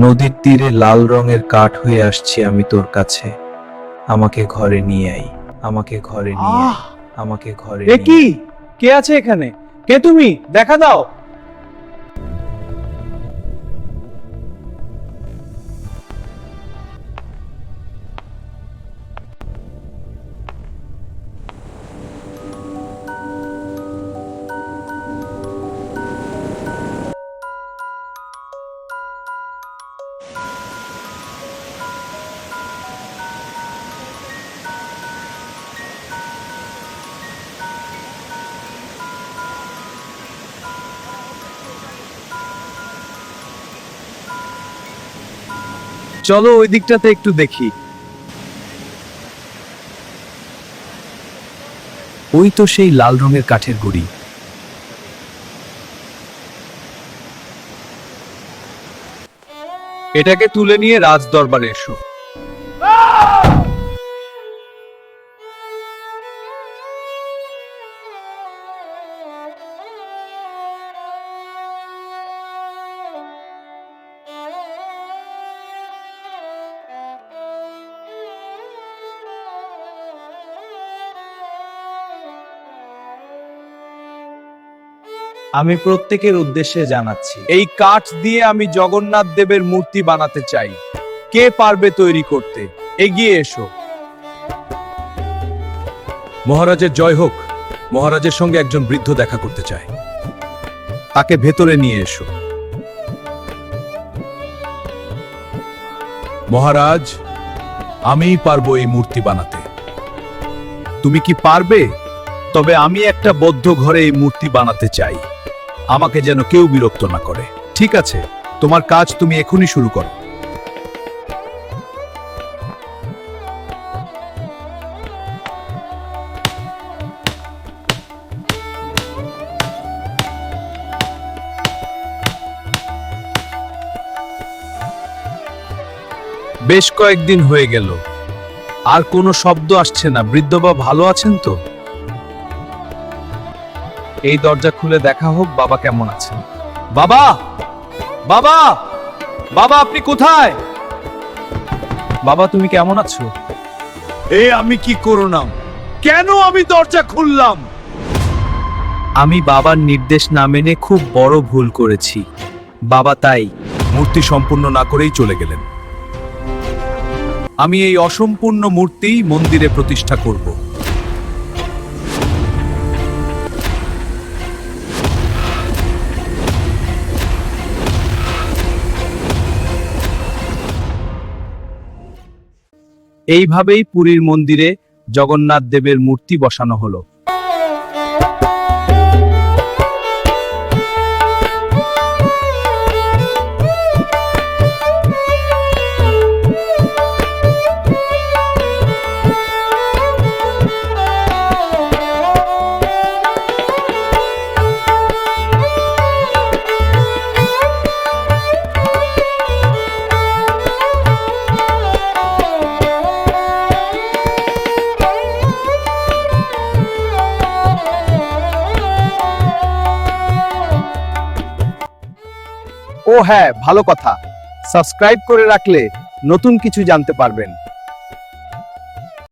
নদীর তীরে লাল রঙের কাঠ হয়ে আসছি আমি তোর কাছে। আমাকে ঘরে নিয়ে আই, আমাকে ঘরে নিয়ে আই, আমাকে ঘরে এ নিয়ে কি? আই। কে আছে এখানে? কে তুমি? দেখা দাও। চলো ওই দিকটাতে একটু দেখি। ওই তো সেই লাল রঙের কাঠের গুড়ি। এটাকে তুলে নিয়ে রাজ দরবারে এসো। আমি প্রত্যেকের উদ্দেশ্যে জানাচ্ছি, এই কাঠ দিয়ে আমি জগন্নাথ দেবের মূর্তি বানাতে চাই। কে পারবে তৈরি করতে? এগিয়ে এসো। মহারাজের জয় হোক। মহারাজের সঙ্গে একজন বৃদ্ধ দেখা করতে চায়। তাকে ভেতরে নিয়ে এসো। মহারাজ, আমিই পারবো এই মূর্তি বানাতে। তুমি কি পারবে? তবে আমি একটা বদ্ধ ঘরে এই মূর্তি বানাতে চাই। আমাকে যেন কেউ বিরক্ত না করে। ঠিক আছে, তোমার কাজ তুমি এখনই শুরু করো। বেশ কয়েকদিন হয়ে গেল, আর কোনো শব্দ আসছে না। বৃদ্ধ বা ভালো আছেন তো? এই দরজা খুলে দেখা হোক বাবা কেমন আছেন। বাবা, বাবা, বাবা, আপনি কোথায়? বাবা, তুমি কেমন আছো? আমি কি করলাম? কেন আমি দরজা খুললাম? আমি বাবার নির্দেশ না মেনে খুব বড় ভুল করেছি বাবা, তাই মূর্তি সম্পূর্ণ না করেই চলে গেলেন। আমি এই অসম্পূর্ণ মূর্তি মন্দিরে প্রতিষ্ঠা করব। এইভাবেই পুরীর মন্দিরে জগন্নাথ দেবের মূর্তি বসানো হলো। ও হ্যাঁ, ভালো কথা। সাবস্ক্রাইব করে রাখলে নতুন কিছু জানতে পারবেন।